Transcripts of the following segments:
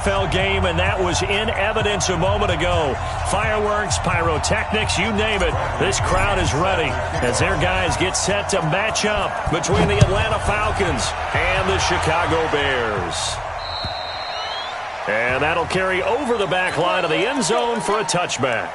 NFL game, and that was in evidence a moment ago. Fireworks, pyrotechnics, you name it. This crowd is ready as their guys get set to match up between the Atlanta Falcons and the Chicago Bears. And that'll carry over the back line of the end zone for a touchback.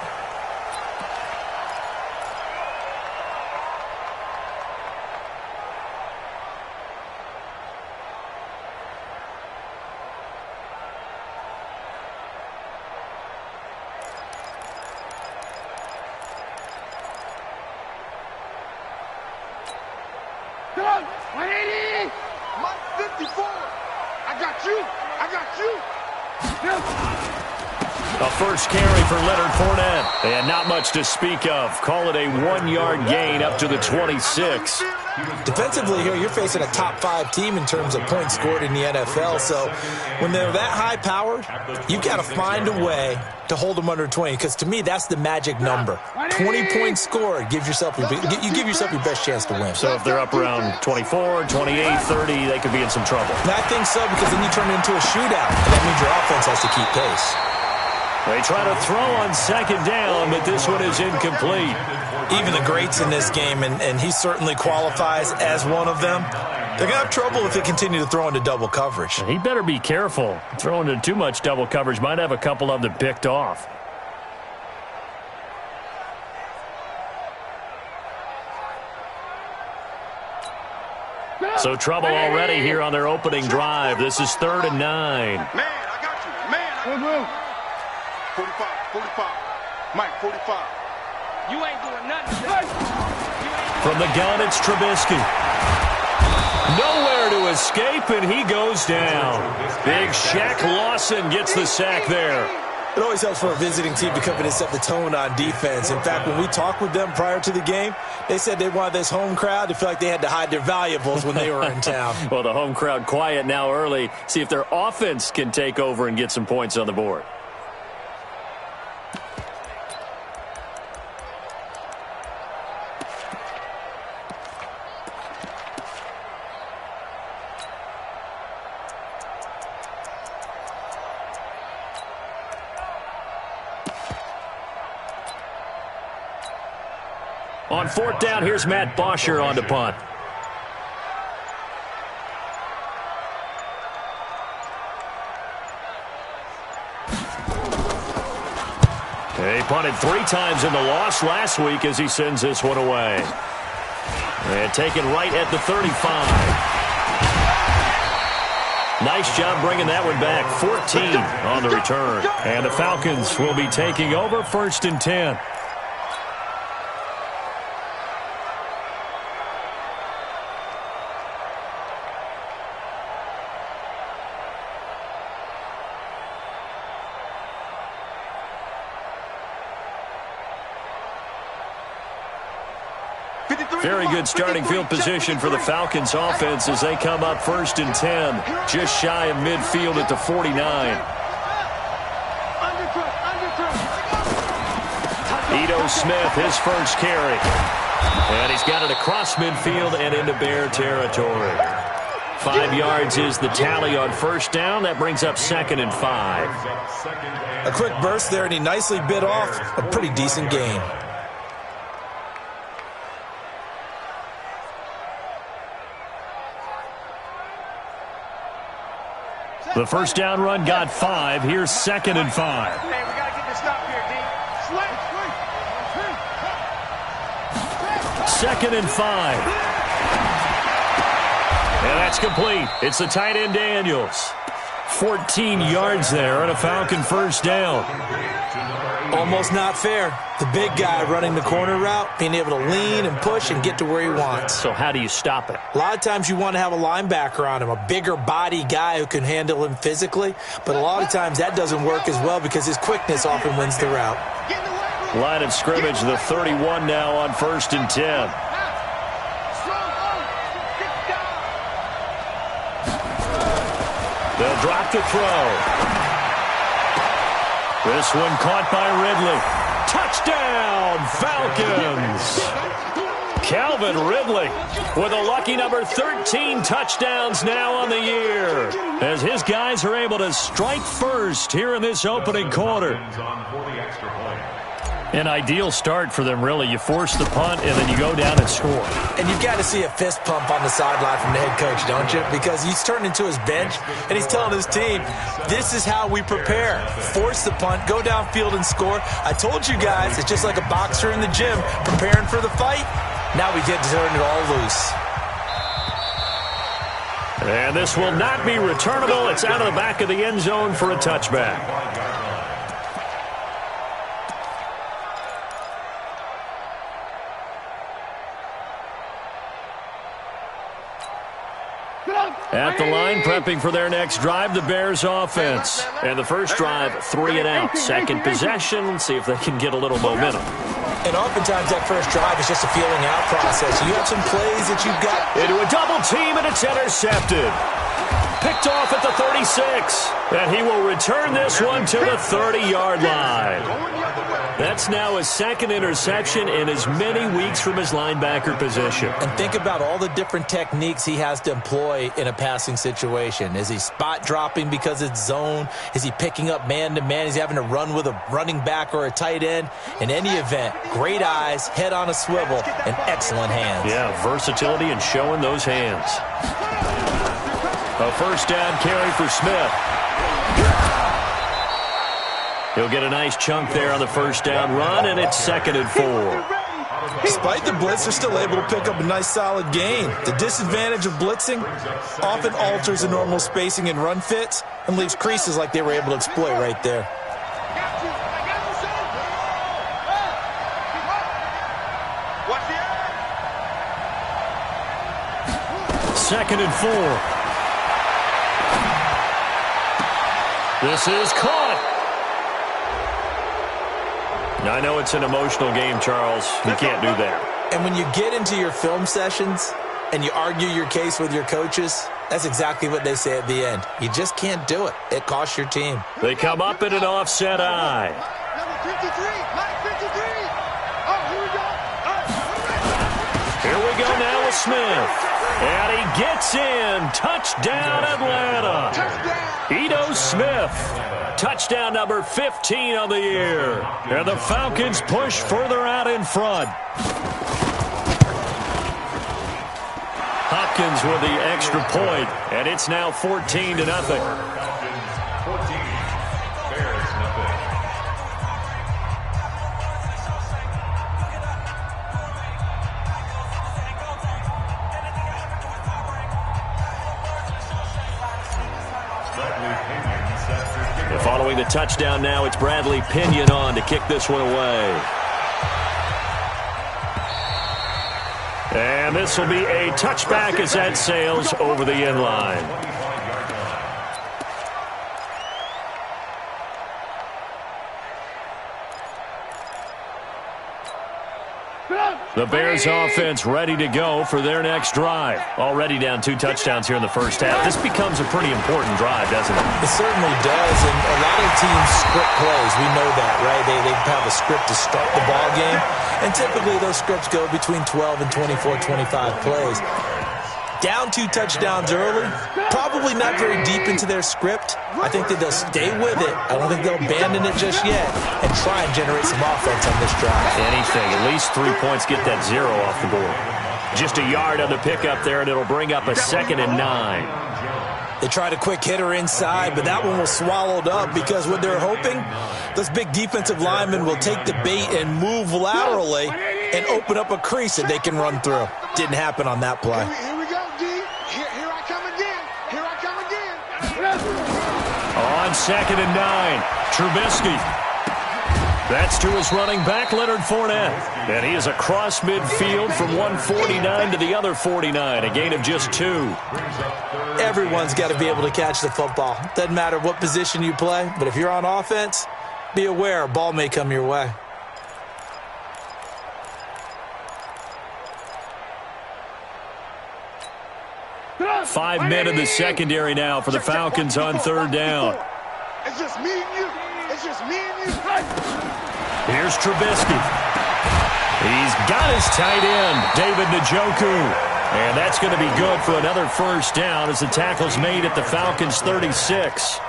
Come on, 180! 154! I got you! I got you! A first carry for Leonard Fournette. And not much to speak of. Call it a 1-yard gain up to the 26. Defensively here, you're facing a top 5 team in terms of points scored in the NFL. So when they're that high powered, you got to find a way to hold them under 20. Because to me, that's the magic number. 20 points scored gives yourself you give yourself your best chance to win. So if they're up around 24, 28, 30, they could be in some trouble. And I think so, because then you turn it into a shootout. And that means your offense has to keep pace. They try to throw on second down, but this one is incomplete. Even the greats in this game, and he certainly qualifies as one of them, they're going to have trouble if they continue to throw into double coverage. He better be careful. Throwing into too much double coverage might have a couple of them picked off. So trouble already here on their opening drive. This is 3rd and 9. Man, I got you. Man, I got you. 45, 45. Mike, 45. You ain't doing nothing. From the gun, it's Trubisky. Nowhere to escape, and he goes down. Big Shaq Lawson gets the sack there. It always helps for a visiting team to come in and set the tone on defense. In fact, when we talked with them prior to the game, they said they wanted this home crowd to feel like they had to hide their valuables when they were in town. Well, the home crowd quiet now early. See if their offense can take over and get some points on the board. On 4th down, here's Matt Bosher on to punt. He punted 3 times in the loss last week as he sends this one away. And taken right at the 35. Nice job bringing that one back. 14 on the return. And the Falcons will be taking over 1st and 10. Very good starting field position for the Falcons offense as they come up 1st and 10, just shy of midfield at the 49. Ito Smith, his first carry. And he's got it across midfield and into Bear territory. 5 yards is the tally on 1st down. That brings up 2nd and 5. A quick burst there, and he nicely bit off a pretty decent gain. The 1st down run got 5. Here's 2nd and 5. Man, we got to get this stop here, D. 2nd and 5. And that's complete. It's the tight end Daniels. 14 yards there on a Falcon 1st down. Almost not fair. The big guy running the corner route, being able to lean and push and get to where he wants. So how do you stop it? A lot of times you want to have a linebacker on him, a bigger body guy who can handle him physically, but a lot of times that doesn't work as well because his quickness often wins the route. Line of scrimmage, the 31 now on 1st and 10. They'll drop the throw. This one caught by Ridley. Touchdown, Falcons! Calvin Ridley with a lucky number 13 touchdowns now on the year, as his guys are able to strike first here in this opening quarter. An ideal start for them, really. You force the punt, and then you go down and score. And you've got to see a fist pump on the sideline from the head coach, don't you? Because he's turned into his bench, and he's telling his team, this is how we prepare. Force the punt, go downfield and score. I told you guys, it's just like a boxer in the gym preparing for the fight. Now we get to turn it all loose. And this will not be returnable. It's out of the back of the end zone for a touchback. At the line, prepping for their next drive, the Bears offense. And the first drive, 3 and out. Second possession, see if they can get a little momentum. And oftentimes that first drive is just a feeling out process. You have some plays that you've got. Into a double team, and it's intercepted. Picked off at the 36. And he will return this one to the 30-yard line. That's now his second interception in as many weeks from his linebacker position. And think about all the different techniques he has to employ in a passing situation. Is he spot dropping because it's zone? Is he picking up man-to-man? Is he having to run with a running back or a tight end? In any event, great eyes, head on a swivel, and excellent hands. Yeah, versatility and showing those hands. A first down carry for Smith. He'll get a nice chunk there on the first down run, and it's 2nd and 4. Despite the blitz, they're still able to pick up a nice solid gain. The disadvantage of blitzing often alters the normal spacing and run fits and leaves creases like they were able to exploit right there. Second and 4. This is caught. I know it's an emotional game, Charles. You can't do that. And when you get into your film sessions and you argue your case with your coaches, that's exactly what they say at the end. You just can't do it. It costs your team. They come up in an offset eye. Number 53, Mike 53. Oh, here we go. Here we go now with Smith. And he gets in. Touchdown, Atlanta. Touchdown. Ito Smith. Touchdown number 15 on the year. And the Falcons push further out in front. Hopkins with the extra point, and it's now 14-0. Following the touchdown now, it's Bradley Pinion on to kick this one away. And this will be a touchback as that sails over the end line. The Bears offense ready to go for their next drive. Already down 2 touchdowns here in the first half. This becomes a pretty important drive, doesn't it? It certainly does, and a lot of teams script plays. We know that, right? They have a script to start the ball game, and typically those scripts go between 12 and 24, 25 plays. Down 2 touchdowns early, probably not very deep into their script. I think that they'll stay with it. I don't think they'll abandon it just yet and try and generate some offense on this drive. Anything. At least 3 points, get that 0 off the board. Just a yard on the pickup there, and it'll bring up a 2nd and 9. They tried a quick hitter inside, but that one was swallowed up because what they're hoping, those big defensive linemen will take the bait and move laterally and open up a crease that they can run through. Didn't happen on that play. Here we go, D. Here I come again. Here I come again. On 2nd and 9, Trubisky. That's to his running back, Leonard Fournette. And he is across midfield from 149 to the other 49, a gain of just 2. Everyone's got to be able to catch the football. Doesn't matter what position you play, but if you're on offense, be aware a ball may come your way. Five men in the secondary now for the Falcons on 3rd down. It's just me and you. It's just me and you. Here's Trubisky. He's got his tight end, David Njoku. And that's going to be good for another first down as the tackle's made at the Falcons' 36.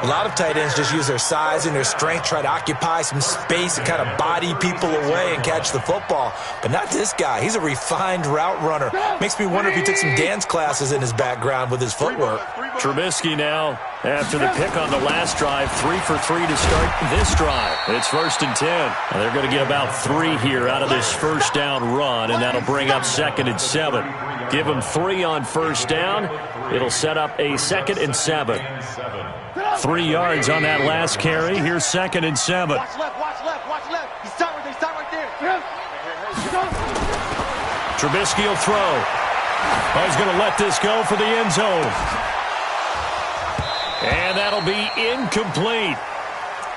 A lot of tight ends just use their size and their strength, try to occupy some space and kind of body people away and catch the football. But not this guy. He's a refined route runner. Makes me wonder if he took some dance classes in his background with his footwork. Trubisky now, after the pick on the last drive, 3 for 3 to start this drive. It's 1st and 10. And they're going to get about 3 here out of this first down run, and that'll bring up 2nd and 7. Give them 3 on first down. It'll set up a 2nd and 7. 3 yards on that last carry. Here's 2nd and 7. Watch left, watch left, watch left. He's stop right there. Trubisky will throw. Oh, he's going to let this go for the end zone. And that'll be incomplete.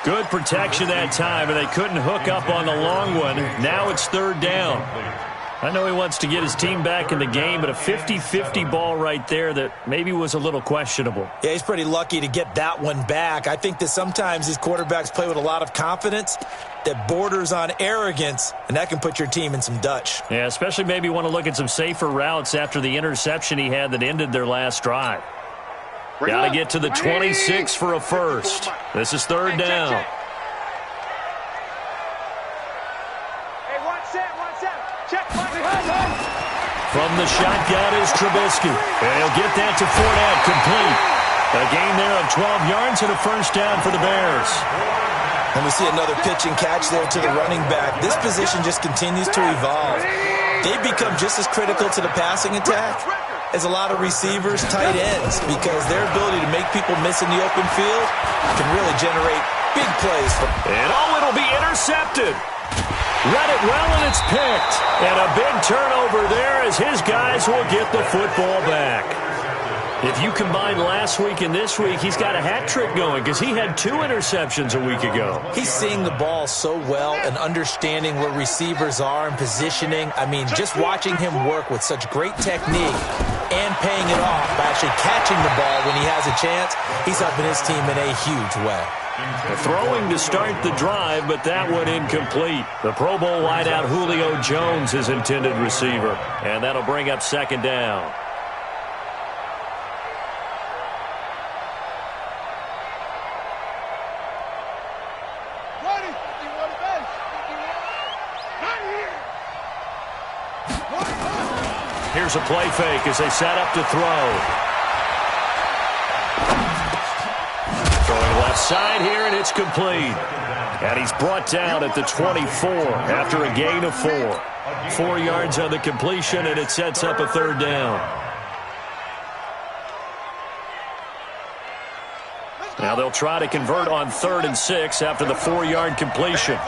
Good protection that time, and they couldn't hook up on the long one. Now it's 3rd down. I know he wants to get his team back in the game, but a 50-50 ball right there that maybe was a little questionable. Yeah, he's pretty lucky to get that one back. I think that sometimes these quarterbacks play with a lot of confidence that borders on arrogance, and that can put your team in some Dutch. Yeah, especially maybe want to look at some safer routes after the interception he had that ended their last drive. Got to get to the 26 for a first. This is 3rd down. From the shotgun is Trubisky. And he'll get that to Fournette, complete. A gain there of 12 yards and a first down for the Bears. And we see another pitch and catch there to the running back. This position just continues to evolve. They've become just as critical to the passing attack as a lot of receivers, tight ends, because their ability to make people miss in the open field can really generate big plays. And it'll be intercepted. Read it well, and it's picked. And a big turnover there as his guys will get the football back. If you combine last week and this week, he's got a hat trick going because he had 2 interceptions a week ago. He's seeing the ball so well and understanding where receivers are and positioning. I mean, just watching him work with such great technique and paying it off by actually catching the ball when he has a chance, he's helping his team in a huge way. Throwing to start the drive, but that one incomplete. The Pro Bowl wideout Julio Jones is intended receiver, and that'll bring up 2nd down. Here's a play fake as they set up to throw. Throwing left side here, and it's complete. And he's brought down at the 24 after a gain of 4. 4 yards on the completion, and it sets up a 3rd down. Now they'll try to convert on 3rd and 6 after the 4-yard completion.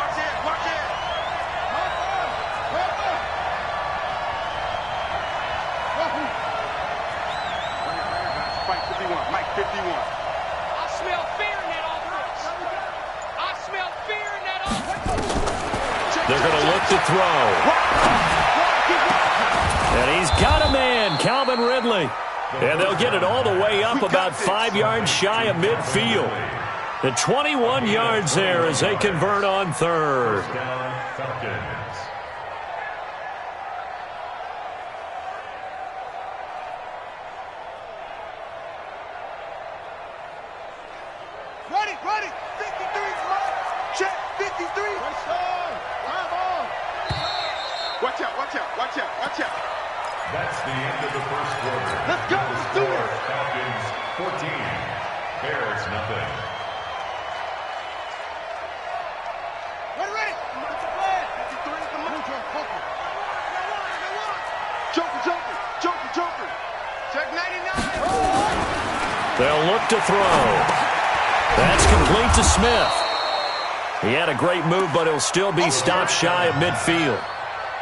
They're going to look to throw. And he's got a man, Calvin Ridley. And they'll get it all the way up about 5 yards shy of midfield. The 21 yards there as they convert on 3rd. Ready. 53's right. Check. 53. Watch out. That's the end of the first quarter. Let's go. Let's do it. Falcons 14. Bears nothing. Ready. It's a play. 53 is the move. Joker. Check 99. They'll look to throw. That's complete to Smith. He had a great move, but he'll still be stopped shy of midfield.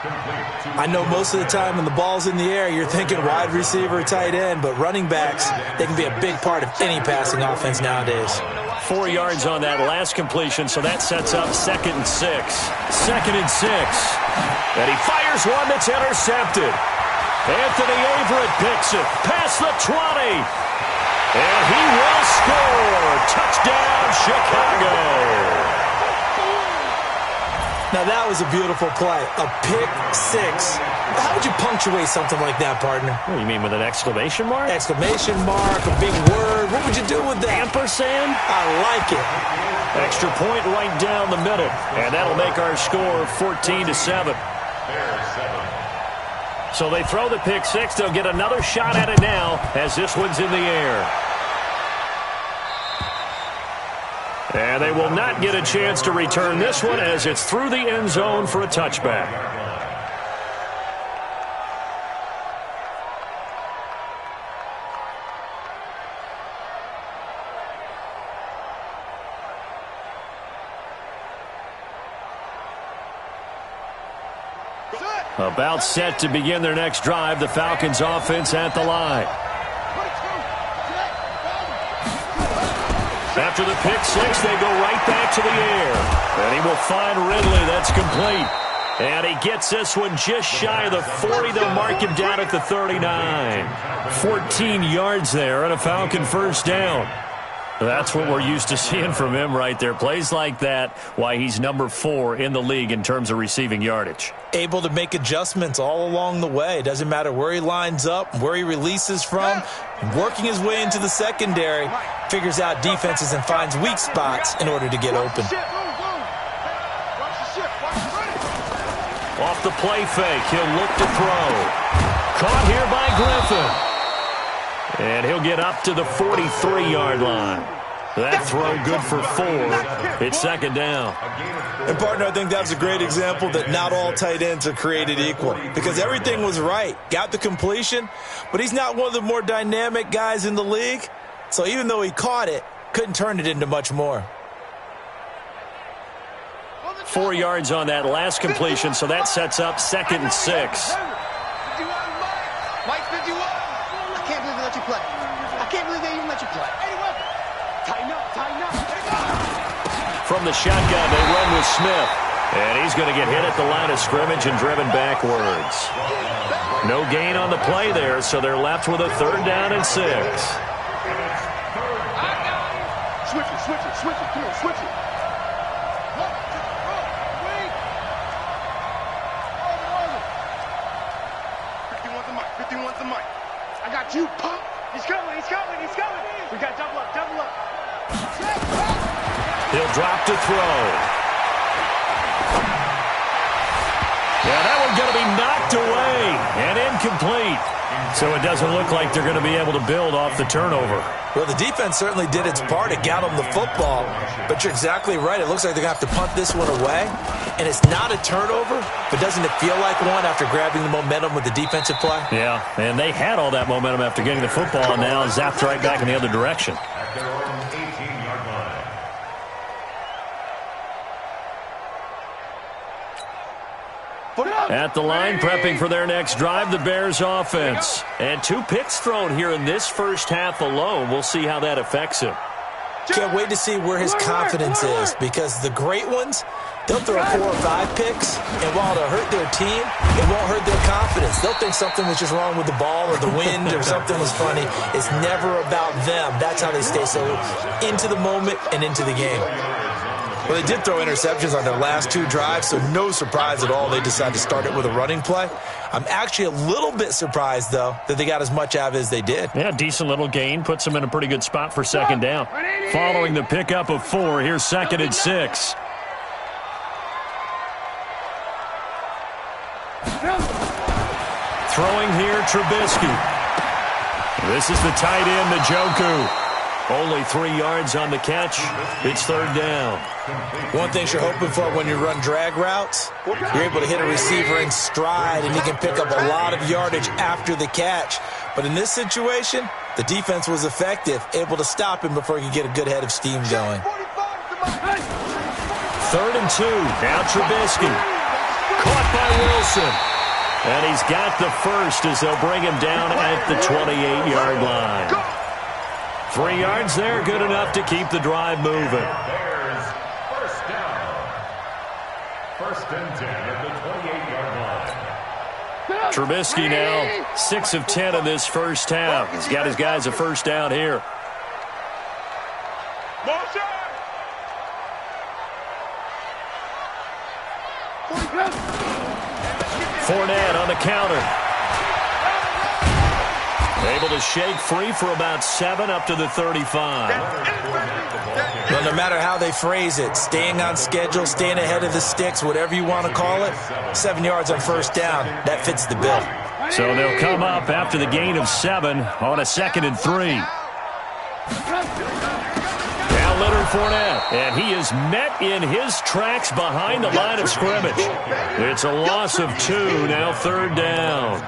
I know most of the time when the ball's in the air, you're thinking wide receiver, tight end, but running backs, they can be a big part of any passing offense nowadays. 4 yards on that last completion, so that sets up 2nd and 6. 2nd and 6. And he fires one that's intercepted. Anthony Averett picks it past the 20. And he will score. Touchdown, Chicago. Now, that was a beautiful play. A pick six. How would you punctuate something like that, partner? What do you mean, with an exclamation mark? Exclamation mark, a big word. What would you do with that? Ampersand? I like it. Extra point right down the middle. And that'll make our score 14-7. So they throw the pick six. They'll get another shot at it now as this one's in the air. And they will not get a chance to return this one as it's through the end zone for a touchback. About set to begin their next drive, the Falcons offense at the line. After the pick six, they go right back to the air. And he will find Ridley. That's complete. And he gets this one just shy of the 40. They'll mark him down at the 39. 14 yards there and a Falcon first down. That's what we're used to seeing from him right there. Plays like that, why he's number 4 in the league in terms of receiving yardage. Able to make adjustments all along the way. Doesn't matter where he lines up, where he releases from. Working his way into the secondary, figures out defenses and finds weak spots in order to get open. Off the play fake, he'll look to throw. Caught here by Griffin. And he'll get up to the 43-yard line. That throw good for 4. It's second down. And, partner, I think that's a great example that not all tight ends are created equal. Because everything was right. Got the completion, but he's not one of the more dynamic guys in the league. So even though he caught it, couldn't turn it into much more. 4 yards on that last completion, so that sets up 2nd and 6. Mike 51. I can't believe they let you play. I can't believe they even let you play. Tighten up, tighten up. From the shotgun, they run with Smith. And he's going to get hit at the line of scrimmage and driven backwards. No gain on the play there, so they're left with a 3rd down and 6. Switch it, switch it, switch it. Come on, switch it. I got you, pump. He's coming, he's coming, he's coming. We got double up, double up. He'll drop to throw. Yeah, that one's going to be knocked away and incomplete. So it doesn't look like they're going to be able to build off the turnover. Well, the defense certainly did its part. It got them the football. But you're exactly right. It looks like they're going to have to punt this one away. And it's not a turnover, but doesn't it feel like one after grabbing the momentum with the defensive play? Yeah, and they had all that momentum after getting the football and now zapped right back in the other direction. At their own 18-yard line. At the line, prepping for their next drive, the Bears offense. And 2 picks thrown here in this first half alone. We'll see how that affects him. Can't wait to see where his confidence is, because the great ones, they'll throw 4 or 5 picks, and while it'll hurt their team, it won't hurt their confidence. They'll think something was just wrong with the ball or the wind or something was funny. It's never about them. That's how they stay so into the moment and into the game. Well, they did throw interceptions on their last 2 drives, so no surprise at all they decided to start it with a running play. I'm actually a little bit surprised, though, that they got as much out of it as they did. Yeah, decent little gain. Puts them in a pretty good spot for second down. Following the pickup of 4, here's 2nd and 6. Throwing here, Trubisky. This is the tight end, Njoku. Only 3 yards on the catch. It's 3rd down. One thing you're hoping for when you run drag routes, you're able to hit a receiver in stride, and he can pick up a lot of yardage after the catch. But in this situation, the defense was effective, able to stop him before he could get a good head of steam going. 3rd and 2. Now Trubisky. Caught by Wilson. And he's got the first as they'll bring him down at the 28-yard line. 3 yards there, good enough to keep the drive moving. Bears first down. 1st and 10 at the 28-yard line. Trubisky now 6 of 10 in this first half. He's got his guys a first down here. Fournette on the counter. Able to shake free for about 7 up to the 35. Well, no matter how they phrase it, staying on schedule, staying ahead of the sticks, whatever you want to call it, 7 yards on first down, that fits the bill. So they'll come up after the gain of 7 on a 2nd and 3. Now Leonard Fournette, and he is met in his tracks behind the line of scrimmage. It's a loss of 2, now 3rd down.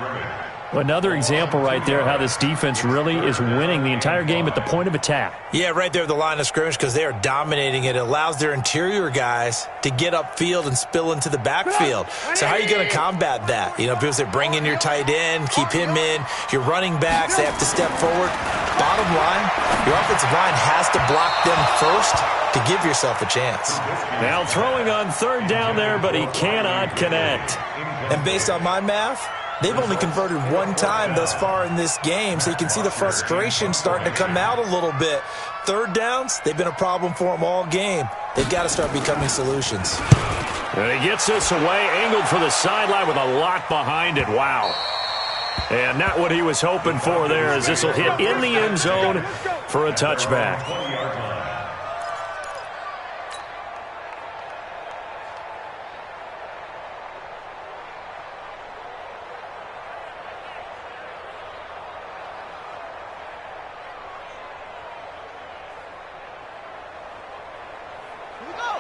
Another example right there how this defense really is winning the entire game at the point of attack. Yeah, right there at the line of scrimmage because they are dominating it. It allows their interior guys to get upfield and spill into the backfield. So how are you going to combat that? You know, people say bring in your tight end, keep him in. Your running backs, they have to step forward. Bottom line, your offensive line has to block them first to give yourself a chance. Now throwing on 3rd down there, but he cannot connect. And based on my math, they've only converted 1 time thus far in this game, so you can see the frustration starting to come out a little bit. 3rd downs, they've been a problem for them all game. They've got to start becoming solutions. And he gets this away, angled for the sideline with a lot behind it. Wow. And not what he was hoping for there, as this will hit in the end zone for a touchback.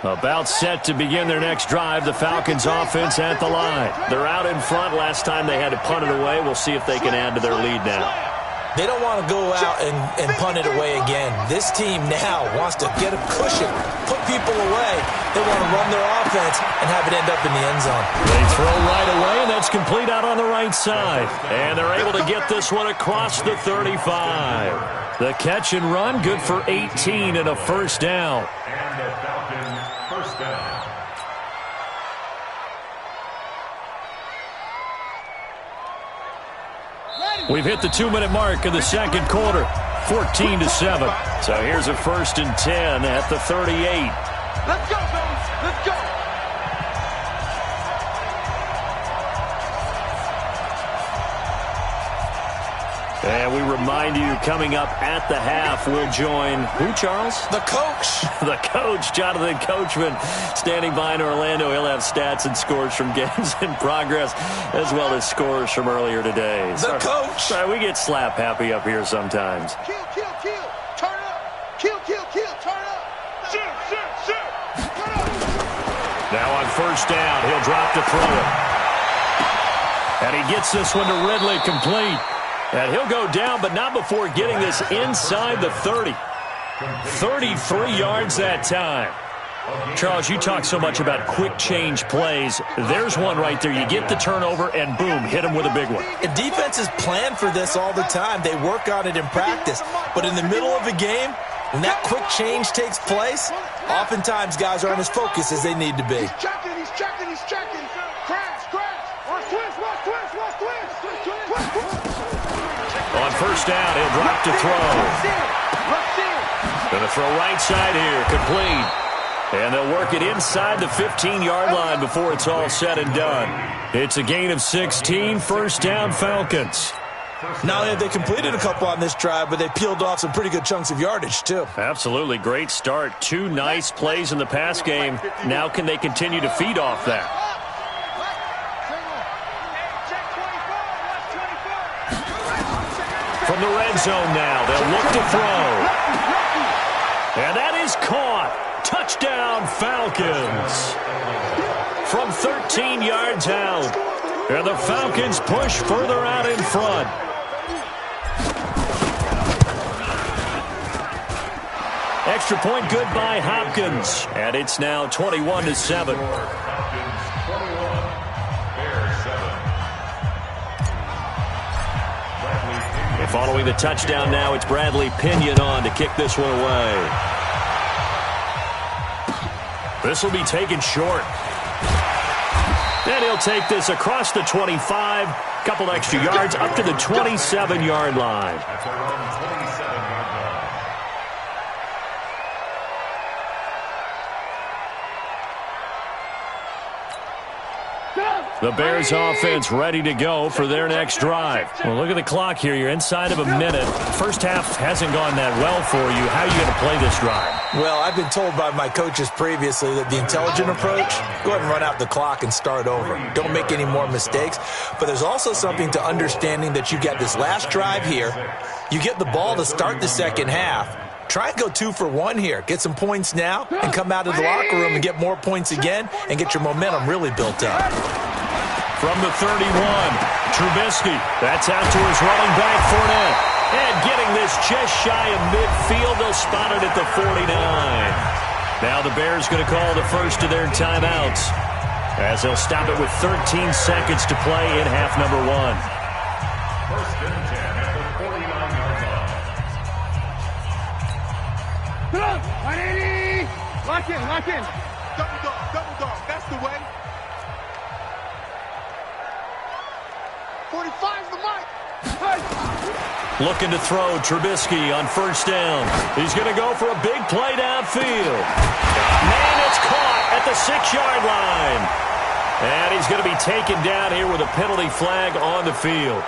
About set to begin their next drive, the Falcons offense at the line. They're out in front. Last time they had to punt it away. We'll see if they can add to their lead now. They don't want to go out and punt it away again. This team now wants to get a cushion, put people away. They want to run their offense and have it end up in the end zone. They throw right away, and that's complete out on the right side. And they're able to get this one across the 35. The catch and run, good for 18 and a first down. And the Falcons first down. We've hit the 2-minute mark in the second quarter, 14-7. So here's a 1st and 10 at the 38. Let's go, baby. Let's go. And we remind you, coming up at the half, we'll join who, Charles? The coach. The coach, Jonathan Coachman, standing by in Orlando. He'll have stats and scores from games in progress, as well as scores from earlier today. The coach. Sorry, we get slap happy up here sometimes. Kill, kill, kill. Turn up. Kill, kill, kill. Turn up. Shoot, shoot, shoot. Turn up. Now on first down, he'll drop to throw it. And he gets this one to Ridley, complete. And he'll go down, but not before getting this inside the 30. 33 yards that time. Charles, you talk so much about quick change plays. There's one right there. You get the turnover, and boom, hit him with a big one. And defenses plan for this all the time. They work on it in practice. But in the middle of a game, when that quick change takes place, oftentimes guys aren't as focused as they need to be. He's checking, he's checking, he's checking. Crash, crash. Watch twist, watch twist, watch twist. Twist, twist. On first down, he'll drop to throw. Going to throw right side here, complete. And they'll work it inside the 15-yard line before it's all said and done. It's a gain of 16, first down Falcons. Not only have they completed a couple on this drive, but they peeled off some pretty good chunks of yardage, too. Absolutely, great start. 2 nice plays in the pass game. Now can they continue to feed off that? From the red zone now, they'll look to throw. And that is caught. Touchdown, Falcons. From 13 yards out. And the Falcons push further out in front. Extra point good by Hopkins. And it's now 21-7. Following the touchdown now, it's Bradley Pinion on to kick this one away. This will be taken short. And he'll take this across the 25, couple extra yards up to the 27-yard line. That's around 27-yard line. The Bears offense ready to go for their next drive. Well, look at the clock here. You're inside of a minute. First half hasn't gone that well for you. How are you going to play this drive? Well, I've been told by my coaches previously that the intelligent approach, go ahead and run out the clock and start over. Don't make any more mistakes. But there's also something to understanding that you got this last drive here. You get the ball to start the second half. Try and go 2 for 1 here. Get some points now and come out of the locker room and get more points again and get your momentum really built up. From the 31, Trubisky. That's out to his running back, Fournette. And getting this just shy of midfield, they'll spot it at the 49. Now the Bears going to call the first of their timeouts, as they'll stop it with 13 seconds to play in half number 1. First and 10 at the 49-yard line. Lock in, lock in. Double dog. That's the way. 45's the mic. Looking to throw, Trubisky on first down. He's going to go for a big play downfield. Man, it's caught at the 6-yard line. And he's going to be taken down here with a penalty flag on the field.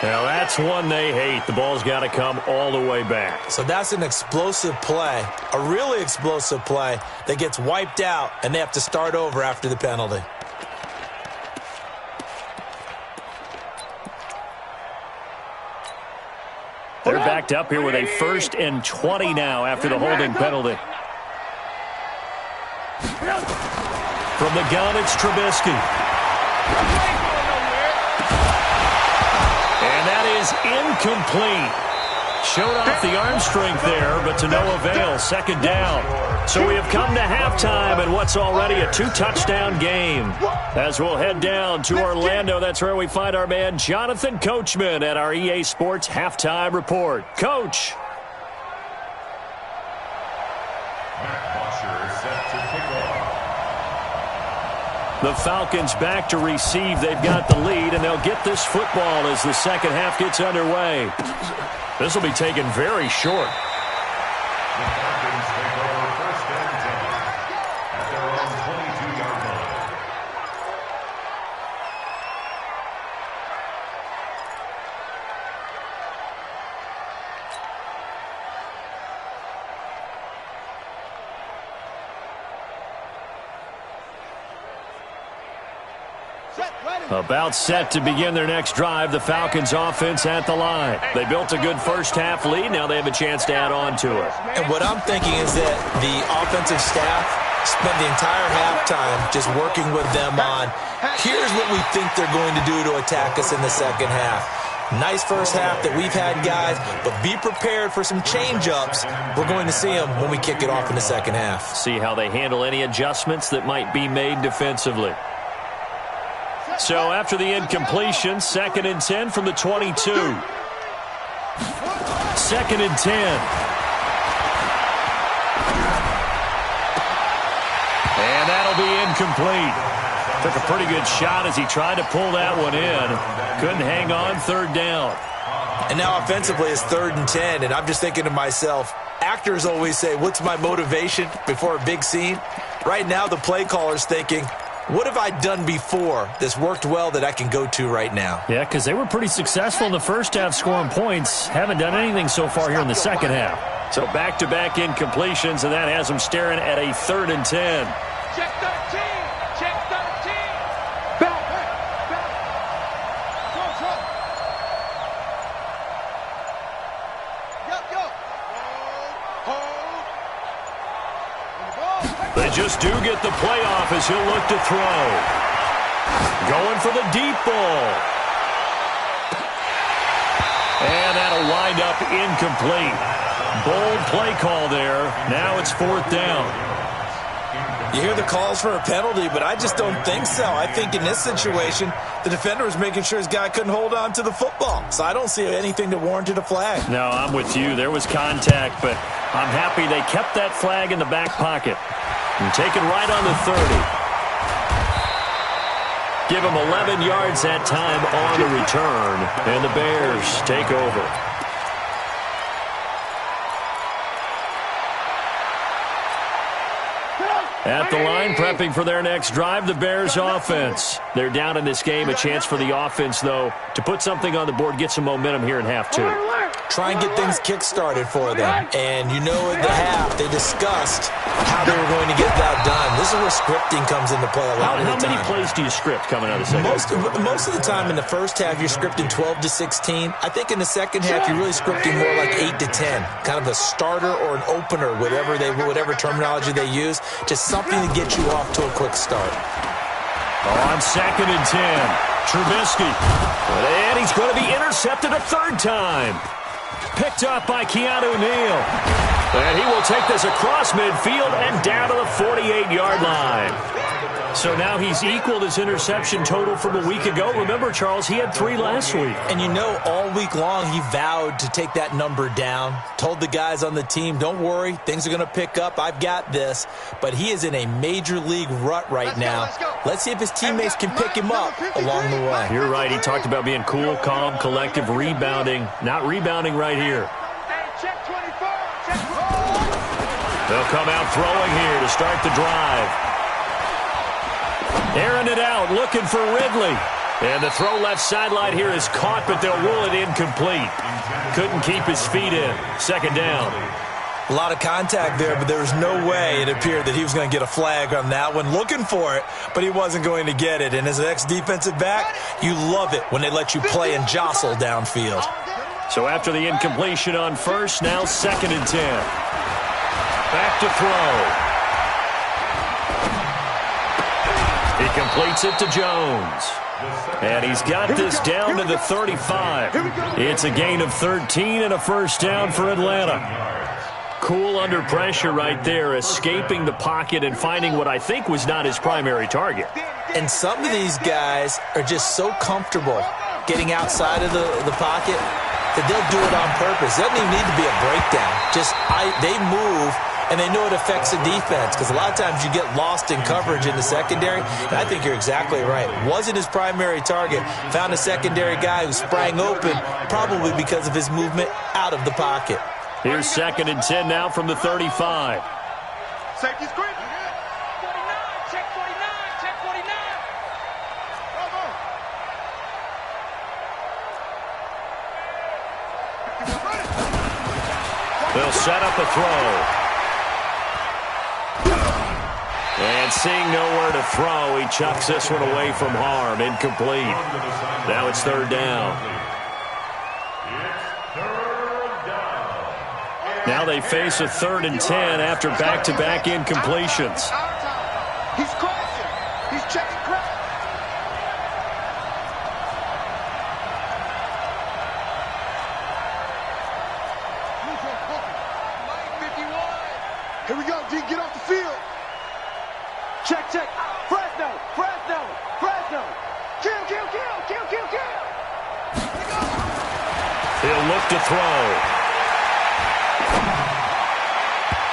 Now, that's one they hate. The ball's got to come all the way back. So that's an explosive play, a really explosive play that gets wiped out, and they have to start over after the penalty. They're backed up here with a 1st and 20 now after the holding penalty. From the gun, it's Trubisky. And that is incomplete. Showed off the arm strength there, but to no avail. Second down. So we have come to halftime in what's already a 2-touchdown game. As we'll head down to Orlando, that's where we find our man Jonathan Coachman at our EA Sports Halftime Report. Coach. The Falcons back to receive. They've got the lead, and they'll get this football as the second half gets underway. This will be taken very short. The Falcons take over first and 10 at their own 22-yard line. About set to begin their next drive, the Falcons offense at the line. They built a good first half lead. Now they have a chance to add on to it. And what I'm thinking is that the offensive staff spent the entire halftime just working with them on, here's what we think they're going to do to attack us in the second half. Nice first half that we've had, guys, but be prepared for some change-ups. We're going to see them when we kick it off in the second half. See how they handle any adjustments that might be made defensively. So after the incompletion, 2nd and 10 from the 22. 2nd and 10. And that'll be incomplete. Took a pretty good shot as he tried to pull that one in. Couldn't hang on, 3rd down. And now offensively it's 3rd and 10, and I'm just thinking to myself, actors always say, what's my motivation before a big scene? Right now the play caller's thinking, what have I done before that's worked well that I can go to right now? Yeah, because they were pretty successful in the first half scoring points. Haven't done anything so far here in the second half. So back-to-back incompletions, and that has them staring at a 3rd and 10. Check 13. Check 13. Back. Go. They just do get the playoff as he'll look to throw. Going for the deep ball. And that'll wind up incomplete. Bold play call there. Now it's 4th down. You hear the calls for a penalty, but I just don't think so. I think in this situation, the defender was making sure his guy couldn't hold on to the football. So I don't see anything that warranted a flag. No, I'm with you. There was contact, but I'm happy they kept that flag in the back pocket. And take it right on the 30. Give him 11 yards that time on the return. And the Bears take over. At the line, prepping for their next drive, the Bears offense. They're down in this game. A chance for the offense, though, to put something on the board, get some momentum here in half two. Try and get things kick-started for them. And you know at the half, they discussed how they were going to get that done. This is where scripting comes into play a lot of the time. How many plays do you script coming out of the second? Most of the time in the first half, you're scripting 12 to 16. I think in the second half, you're really scripting more like 8 to 10. Kind of a starter or an opener, whatever terminology they use. Just something to get you off to a quick start. On 2nd and 10, Trubisky. And he's going to be intercepted a third time. Picked up by Keanu Neal. And he will take this across midfield and down to the 48-yard line. So now he's equaled his interception total from a week ago. Remember, Charles, he had 3 last week. And you know, all week long, he vowed to take that number down. Told the guys on the team, don't worry, things are going to pick up. I've got this. But he is in a major league rut right now. Let's see if his teammates can pick him up along the way. You're right. He talked about being cool, calm, collective, rebounding. Not rebounding right here. They'll come out throwing here to start the drive. Airing it out, looking for Ridley. And the throw left sideline here is caught, but they'll rule it incomplete. Couldn't keep his feet in. 2nd down. A lot of contact there, but there was no way it appeared that he was going to get a flag on that one. Looking for it, but he wasn't going to get it. And as an ex-defensive back, you love it when they let you play and jostle downfield. So after the incompletion on first, now 2nd and 10. Back to throw. He completes it to Jones. And he's got this down to the 35. It's a gain of 13 and a first down for Atlanta. Cool under pressure right there, escaping the pocket and finding what I think was not his primary target. And some of these guys are just so comfortable getting outside of the pocket that they'll do it on purpose. It doesn't even need to be a breakdown. They move, and they know it affects the defense because a lot of times you get lost in coverage in the secondary. And I think you're exactly right. Wasn't his primary target. Found a secondary guy who sprang open, probably because of his movement out of the pocket. Here's 2nd and 10 now from the 35. Safety screen. Check 49, check 49. They'll set up a throw. And seeing nowhere to throw, he chucks this one away from harm. Incomplete. Now it's 3rd down. Now they face a 3rd and 10 after back-to-back incompletions. He's crossing. He's checking cross. Here we go, D. Get off the field. Check. Fresno. Kill. He'll look to throw.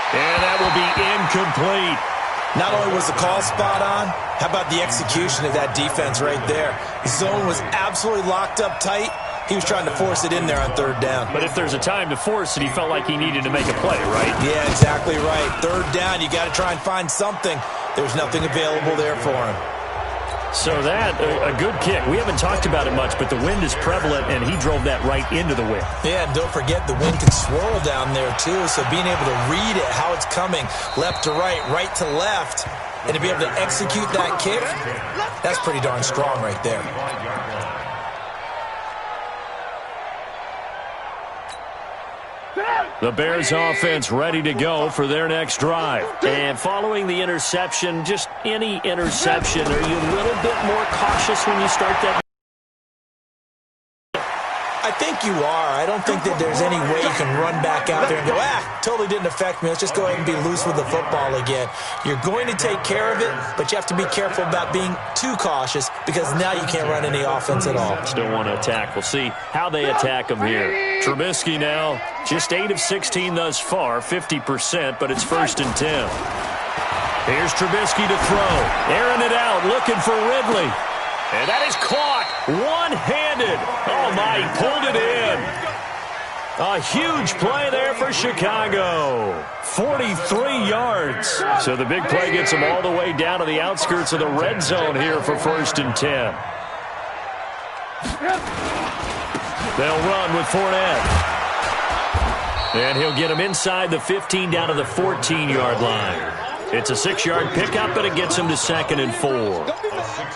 And that will be incomplete. Not only was the call spot on, how about the execution of that defense right there? The zone was absolutely locked up tight. He was trying to force it in there on 3rd down. But if there's a time to force it, he felt like he needed to make a play, right? Yeah, exactly right. 3rd down, you got to try and find something. There's nothing available there for him. So that, a good kick. We haven't talked about it much, but the wind is prevalent, and he drove that right into the wind. Yeah, and don't forget the wind can swirl down there, too. So being able to read it, how it's coming, left to right to left, and to be able to execute that kick, that's pretty darn strong right there. The Bears offense ready to go for their next drive. And following the interception, just any interception, are you a little bit more cautious when you start that? I think you are. I don't think that there's any way you can run back out there and go, totally didn't affect me. Let's just go ahead and be loose with the football again. You're going to take care of it, but you have to be careful about being too cautious because now you can't run any offense at all. Still want to attack. We'll see how they attack him here. Trubisky now, just 8 of 16 thus far, 50%, but it's 1st and 10. Here's Trubisky to throw. Airing it out, looking for Ridley. And that is caught one-handed. Oh, my, he pulled it in. A huge play there for Chicago. 43 yards. So the big play gets them all the way down to the outskirts of the red zone here for 1st and 10. They'll run with Fournette. And he'll get him inside the 15 down to the 14-yard line. It's a 6-yard pickup, but it gets him to 2nd and 4.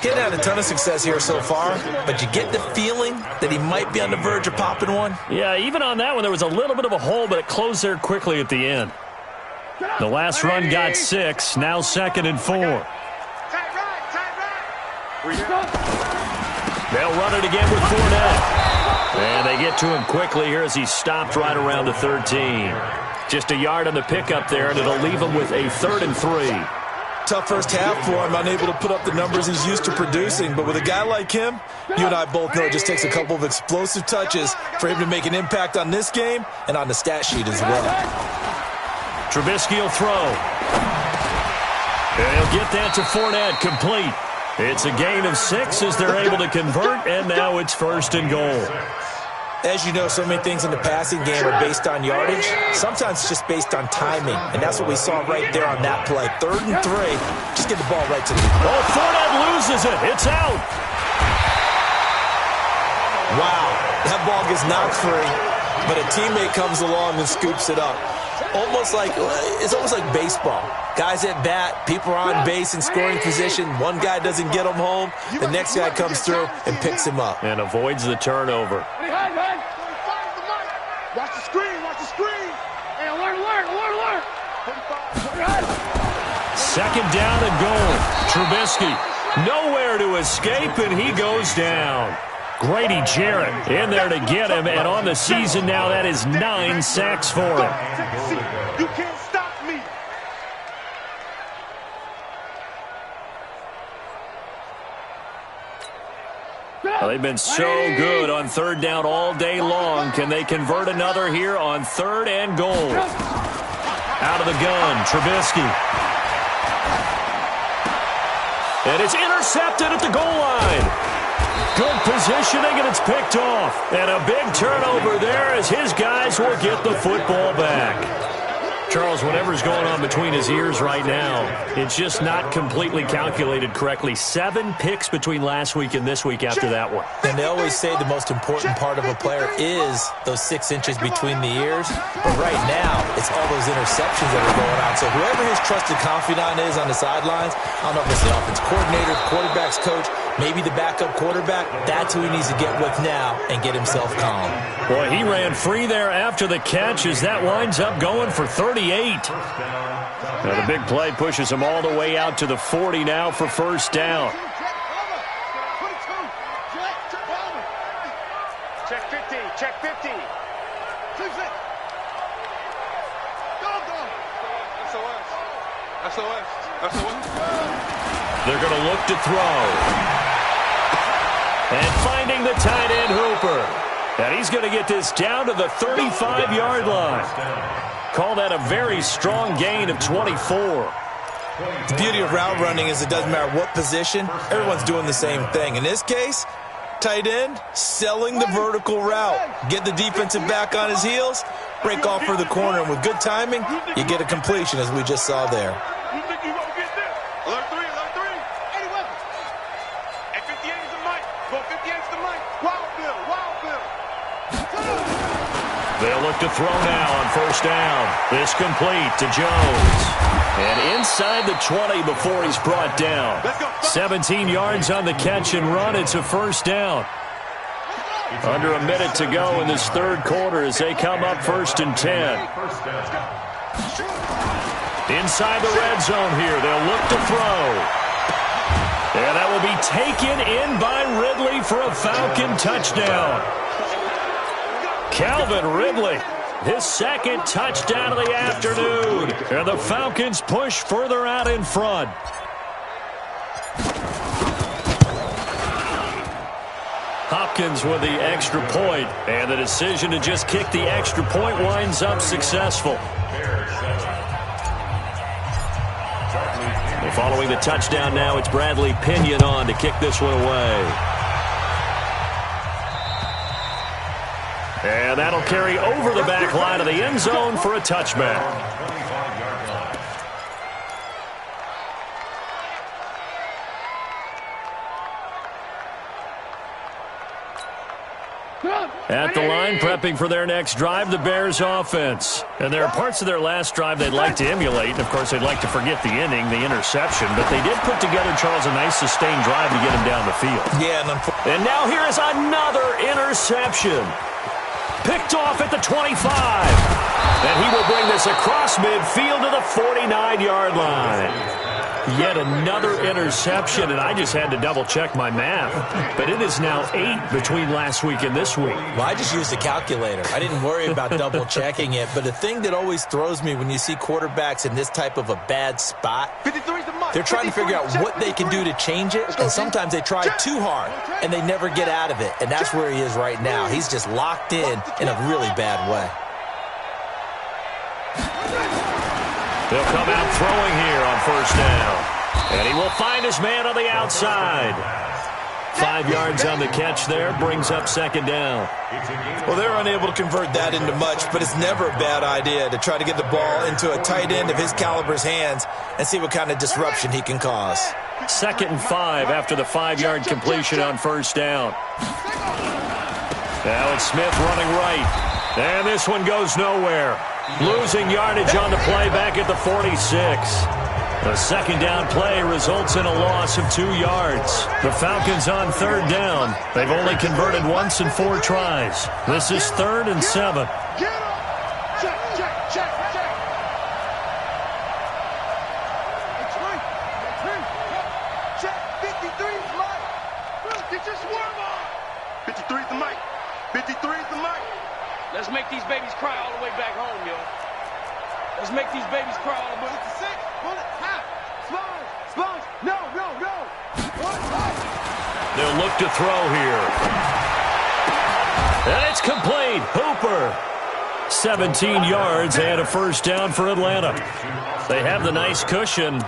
He's had a ton of success here so far, but you get the feeling that he might be on the verge of popping one. Yeah, even on that one, there was a little bit of a hole, but it closed there quickly at the end. The last run got 6, now 2nd and 4. Tight right. They'll run it again with Fournette. And they get to him quickly here as he stopped right around the 13. Just a yard on the pickup there, and it'll leave him with a 3rd and 3. Tough first half for him, unable to put up the numbers he's used to producing. But with a guy like him, you and I both know it just takes a couple of explosive touches for him to make an impact on this game and on the stat sheet as well. Trubisky will throw. And he'll get that to Fournette, complete. It's a gain of 6 as they're able to convert, and now it's 1st and goal. As you know, so many things in the passing game are based on yardage. Sometimes it's just based on timing, and that's what we saw right there on that play. 3rd and 3, just get the ball right to the... Oh, Fournette loses it. It's out. Wow, that ball gets knocked free, but a teammate comes along and scoops it up. It's almost like baseball. Guys at bat, people are on base in scoring position. One guy doesn't get him home. The next guy comes through and picks him up. And avoids the turnover. Watch the screen. Hey, alert. 2nd down and goal. Trubisky, nowhere to escape, and he goes down. Grady Jarrett in there to get him, and on the season now, that is 9 sacks for him. You can't stop me. Well, they've been so good on 3rd down all day long. Can they convert another here on 3rd and goal? Out of the gun, Trubisky. And it's intercepted at the goal line. Good positioning, and it's picked off. And a big turnover there as his guys will get the football back. Charles, whatever's going on between his ears right now, it's just not completely calculated correctly. 7 picks between last week and this week after that one. And they always say the most important part of a player is those 6 inches between the ears. But right now, it's all those interceptions that are going on. So whoever his trusted confidant is on the sidelines, I don't know if it's the offense coordinator, quarterback's coach, maybe the backup quarterback, that's who he needs to get with now and get himself calm. Boy, he ran free there after the catch as that winds up going for 38. Now the big play pushes him all the way out to the 40 now for 1st down. Check 50. SOS. They're going to look to throw. And finding the tight end Hooper. And he's going to get this down to the 35-yard line. Call that a very strong gain of 24. The beauty of route running is it doesn't matter what position, everyone's doing the same thing. In this case, tight end, selling the vertical route. Get the defensive back on his heels, break off for the corner, and with good timing, you get a completion as we just saw there. You think you won't get this? Alert 3. Any weapon. At 58 is the mic. Go 58 is the mic. Wild Bill. They'll look to throw now on 1st down. This complete to Jones. And inside the 20 before he's brought down. 17 yards on the catch and run. It's a 1st down. Under a minute to go in this 3rd quarter as they come up 1st and 10. Inside the red zone here. They'll look to throw. And that will be taken in by Ridley for a Falcon touchdown. Calvin Ridley, his 2nd touchdown of the afternoon. And the Falcons push further out in front. Hopkins with the extra point, and the decision to just kick the extra point winds up successful. And following the touchdown now, it's Bradley Pinion on to kick this one away. And that'll carry over the back line of the end zone for a touchback. At the line, prepping for their next drive, the Bears offense. And there are parts of their last drive they'd like to emulate. And, of course, they'd like to forget the inning, the interception. But they did put together, Charles, a nice sustained drive to get him down the field. Yeah, and now here is another interception. Picked off at the 25. And he will bring this across midfield to the 49-yard line. Yet another interception, and I just had to double-check my math. But it is now 8 between last week and this week. Well, I just used a calculator. I didn't worry about double-checking it. But the thing that always throws me when you see quarterbacks in this type of a bad spot, they're trying to figure out what they can do to change it, and sometimes they try too hard, and they never get out of it. And that's where he is right now. He's just locked in a really bad way. They'll come out throwing here on first down. And he will find his man on the outside. 5 yards on the catch there, brings up second down. Well, they're unable to convert that into much, but it's never a bad idea to try to get the ball into a tight end of his caliber's hands and see what kind of disruption he can cause. 2nd and 5 after the 5-yard completion on first down. Now it's Smith running right. And this one goes nowhere. Losing yardage on the play back at the 46. The second down play results in a loss of 2 yards. The Falcons on third down. They've only converted once in 4 tries. This is 3rd and 7. Get up! Check, check, check, check. It's right. It's right. Check. 53's Mike. Get your swarm on. 53's the Mike. 53's the Mike. Let's make these babies cry all the way back home, yo. Let's make these babies cry all the way. 56. Bullet. Half. Sponge. Sponge. No, no, no. They'll look to throw here. And it's complete. Hooper. 17 yards and a first down for Atlanta. They have the nice cushion.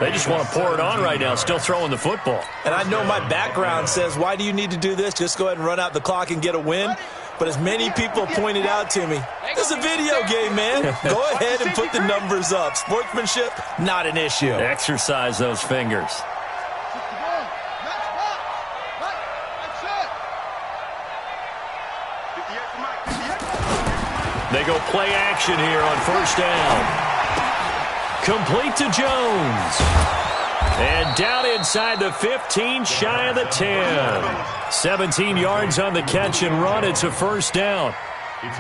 They just want to pour it on right now, still throwing the football. And I know my background says, why do you need to do this? Just go ahead and run out the clock and get a win. But as many people pointed out to me, this is a video game, man. Go ahead and put the numbers up. Sportsmanship, not an issue. Exercise those fingers. They go play action here on first down. Complete to Jones. And down inside the 15, shy of the 10. 17 yards on the catch and run. It's a first down.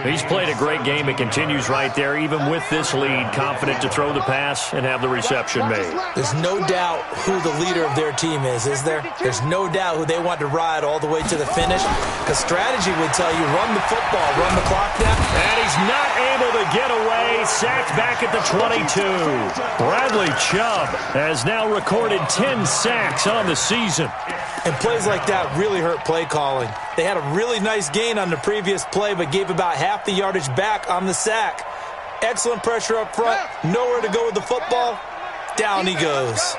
He's played a great game. It continues right there, even with this lead. Confident to throw the pass and have the reception made. There's no doubt who the leader of their team is there? There's no doubt who they want to ride all the way to the finish. Because strategy would tell you, run the football, run the clock down. And he's not able to get away. Sacked back at the 22. Bradley Chubb has now recorded 10 sacks on the season. And plays like that really hurt play calling. They had a really nice gain on the previous play, but gave about half the yardage back on the sack. Excellent pressure up front. Nowhere to go with the football. Down he goes.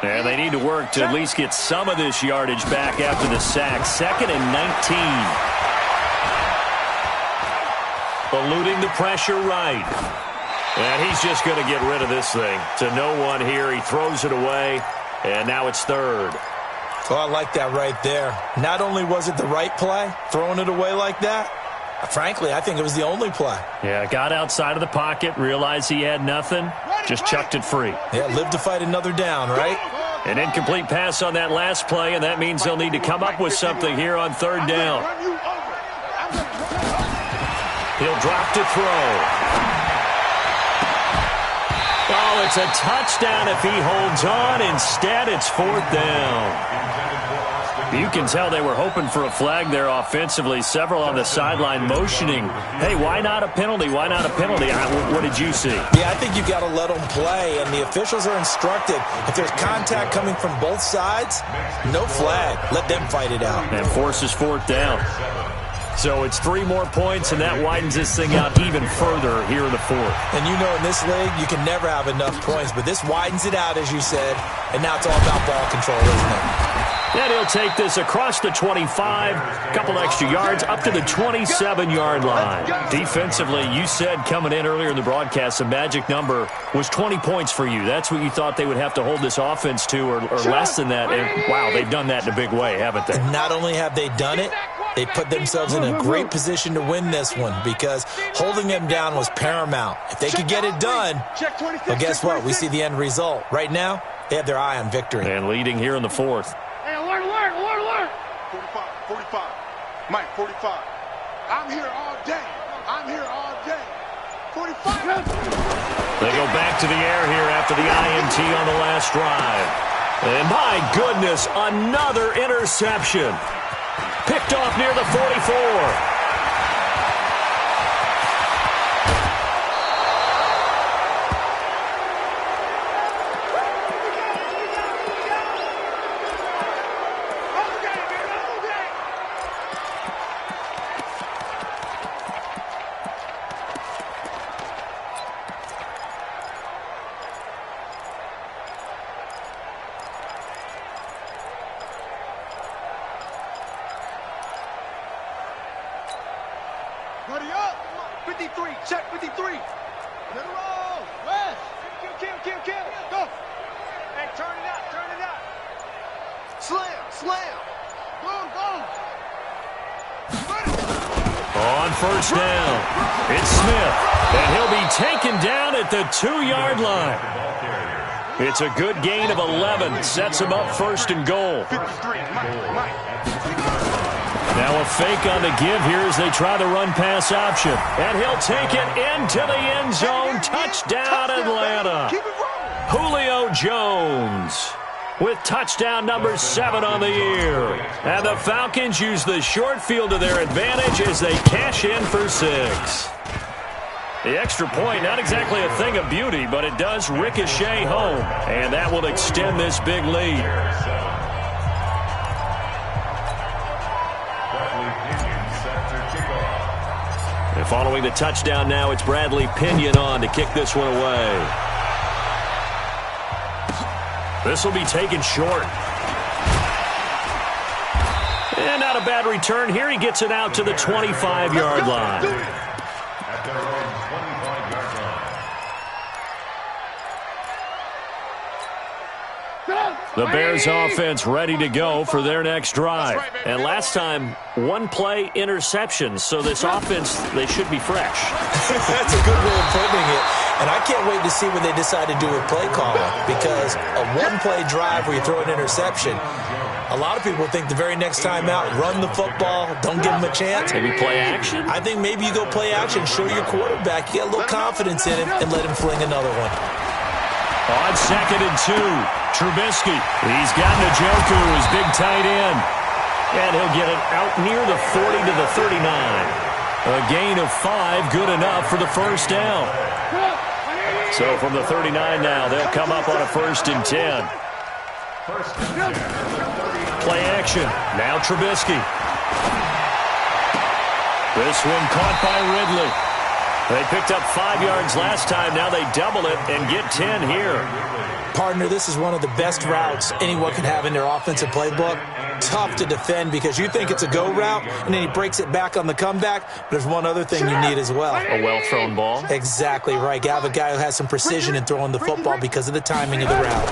And they need to work to at least get some of this yardage back after the sack. 2nd and 19. Eluding the pressure right. And he's just going to get rid of this thing. To no one here. He throws it away. And now it's 3rd. Oh, I like that right there. Not only was it the right play, throwing it away like that, frankly, I think it was the only play. Yeah, got outside of the pocket, realized he had nothing, just chucked it free. Yeah, live to fight another down, right? An incomplete pass on that last play, and that means they'll need to come up with something here on 3rd down. He'll drop to throw. Oh, it's a touchdown if he holds on. Instead, it's 4th down. You can tell they were hoping for a flag there offensively. Several on the sideline motioning. Hey, why not a penalty? Why not a penalty? What did you see? Yeah, I think you've got to let them play, and the officials are instructed. If there's contact coming from both sides, no flag. Let them fight it out. And forces 4th down. So it's 3 more points, and that widens this thing out even further here in the 4th. And you know in this league, you can never have enough points, but this widens it out, as you said, and now it's all about ball control, isn't it? And he'll take this across the 25, a couple extra yards, up to the 27-yard line. Defensively, you said coming in earlier in the broadcast, the magic number was 20 points for you. That's what you thought they would have to hold this offense to, or less than that. And, wow, they've done that in a big way, haven't they? Not only have they done it, they put themselves in a great position to win this one because holding them down was paramount. If they could get it done, well, guess what? We see the end result. Right now, they have their eye on victory. And leading here in the fourth. Hey, alert, alert, alert, alert. 45. Mike, 45. I'm here all day. I'm here all day. 45. They go back to the air here after the INT on the last drive. And my goodness, another interception. Picked off near the 44. Buddy up. 53. Check 53. Let it roll. West. Kill. Go. Hey, turn it out. Slam. Go. On first down, it's Smith, and he'll be taken down at the 2-yard line. It's a good gain of 11. Sets him up first and goal. 53. Mike. Now a fake on the give here as they try the run-pass option. And he'll take it into the end zone. Touchdown, Atlanta. Keep it rolling. Julio Jones with touchdown number 7 on the year. And the Falcons use the short field to their advantage as they cash in for 6. The extra point, not exactly a thing of beauty, but it does ricochet home. And that will extend this big lead. And following the touchdown now, it's Bradley Pinion on to kick this one away. This will be taken short. And not a bad return here. He gets it out to the 25-yard line. At their own 25-yard line. The Bears offense ready to go for their next drive. And last time, 1-play interception. So this offense, they should be fresh. That's a good way of putting it. And I can't wait to see what they decide to do with play calling, because a 1-play drive where you throw an interception, a lot of people think the very next time out, run the football, don't give them a chance. Maybe play action? I think maybe you go play action, show your quarterback, you get a little confidence in him, and let him fling another one. On 2nd and 2, Trubisky. He's got Njoku, his big tight end. And he'll get it out near the 40 to the 39. A gain of 5, good enough for the first down. So from the 39 now, they'll come up on a 1st and 10. Play action. Now Trubisky. This one caught by Ridley. They picked up 5 yards last time. Now they double it and get 10 here. Partner, this is one of the best routes anyone can have in their offensive playbook. Tough to defend because you think it's a go route, and then he breaks it back on the comeback. There's one other thing you need as well. A well-thrown ball. Exactly right. You have a guy who has some precision in throwing the football because of the timing of the route.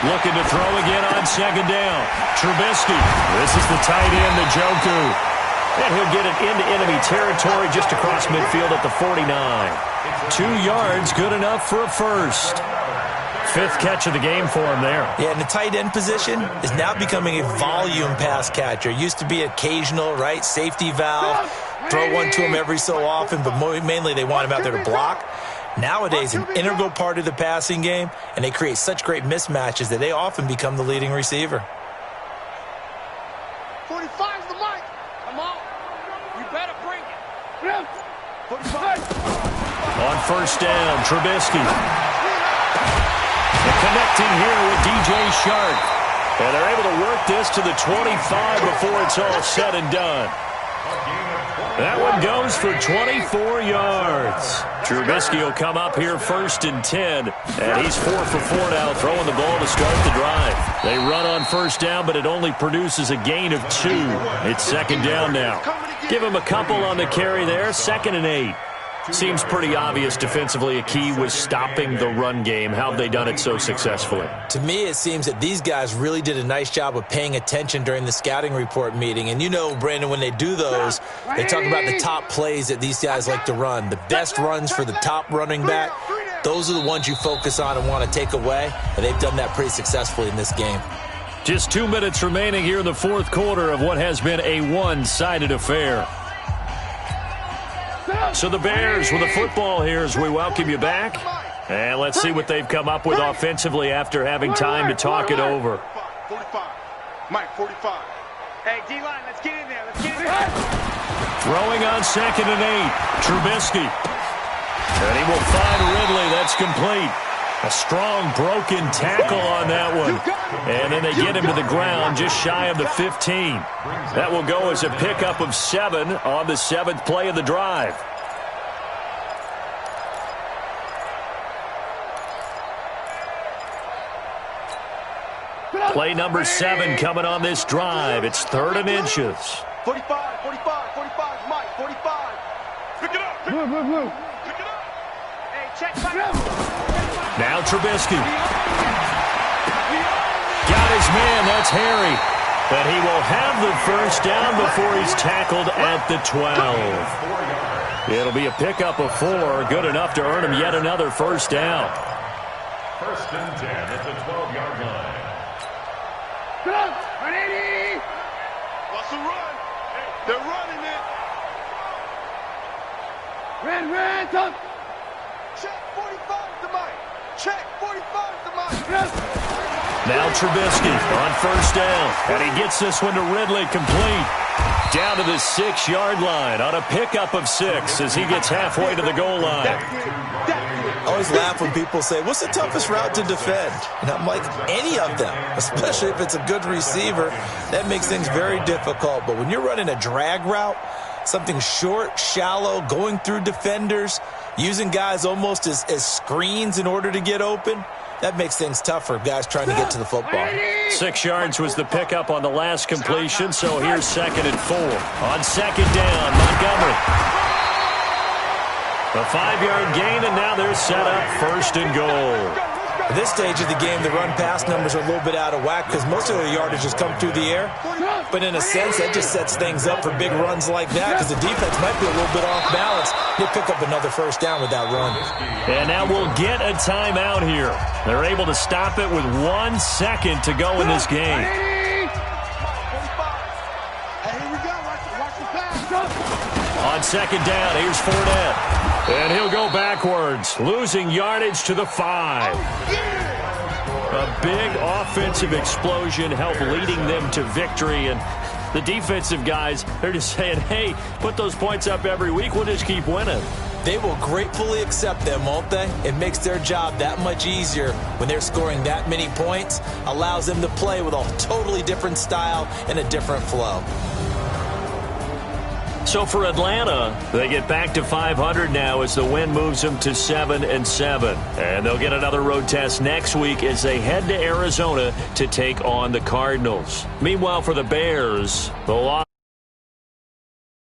Looking to throw again on 2nd down. Trubisky. This is the tight end, Njoku. And he'll get it into enemy territory just across midfield at the 49. 2 yards, good enough for a first. 5th catch of the game for him there. Yeah, and the tight end position is now becoming a volume pass catcher. Used to be occasional, right? Safety valve. Throw one to him every so often, but mainly they want him out there to block. Nowadays, an integral part of the passing game, and they create such great mismatches that they often become the leading receiver. 45's the mic. Come on. You better bring it. 45. On 1st down, Trubisky. Connecting here with DJ Shark. And they're able to work this to the 25 before it's all said and done. A gain of That one goes for 24 yards. Trubisky will come up here 1st and 10, and he's 4 for 4 now, throwing the ball to start the drive. They run on 1st down, but it only produces a gain of 2. It's 2nd down now. Give him a couple on the carry there, 2nd and 8. Seems pretty obvious defensively a key was stopping the run game. How have they done it so successfully? To me, it seems that these guys really did a nice job of paying attention during the scouting report meeting. And you know, Brandon, when they do those, they talk about the top plays that these guys like to run. The best runs for the top running back, those are the ones you focus on and want to take away. And they've done that pretty successfully in this game. Just 2 minutes remaining here in the 4th quarter of what has been a one-sided affair. So the Bears with the football here as we welcome you back. And let's see what they've come up with offensively after having time to talk it over. 45. Mike, 45. Hey, D-line, let's get in there. Let's get in there. Throwing on 2nd and 8. Trubisky. And he will find Ridley. That's complete. A strong broken tackle on that one. And then they get him to the ground just shy of the 15. That will go as a pickup of 7 on the 7th play of the drive. Play number 7 coming on this drive. It's 3rd and inches. 45, 45, 45, Mike, 45. Pick it up. Pick it up. Hey, check back up. Now Trubisky. Got his man. That's Harry. But he will have the 1st down before he's tackled at the 12. It'll be a pickup of 4. Good enough to earn him yet another 1st down. 1st and 10 at the 12-yard line. What's the run? They're running it. Red, top. Check 45 to Mike. Check 45 to Mike. Now Trubisky on 1st down. And he gets this one to Ridley complete. Down to the 6-yard line on a pickup of 6 as he gets halfway to the goal line. I always laugh when people say, what's the toughest route to defend? And I'm like, any of them, especially if it's a good receiver. That makes things very difficult. But when you're running a drag route, something short, shallow, going through defenders, using guys almost as screens in order to get open, that makes things tough for guys trying to get to the football. 6 yards was the pickup on the last completion, so here's 2nd and 4. On 2nd down, Montgomery. A 5-yard gain, and now they're set up 1st and goal. At this stage of the game, the run-pass numbers are a little bit out of whack because most of the yardage has come through the air. But in a sense, that just sets things up for big runs like that because the defense might be a little bit off balance. He'll pick up another 1st down with that run. And now we'll get a timeout here. They're able to stop it with 1 second to go in this game. On 2nd down, here's Fournette. And he'll go backwards, losing yardage to the 5. A big offensive explosion helped leading them to victory. And the defensive guys, they're just saying, hey, put those points up every week. We'll just keep winning. They will gratefully accept them, won't they? It makes their job that much easier when they're scoring that many points. Allows them to play with a totally different style and a different flow. So for Atlanta, they get back to 500 now as the win moves them to 7-7. And they'll get another road test next week as they head to Arizona to take on the Cardinals. Meanwhile, for the Bears, the loss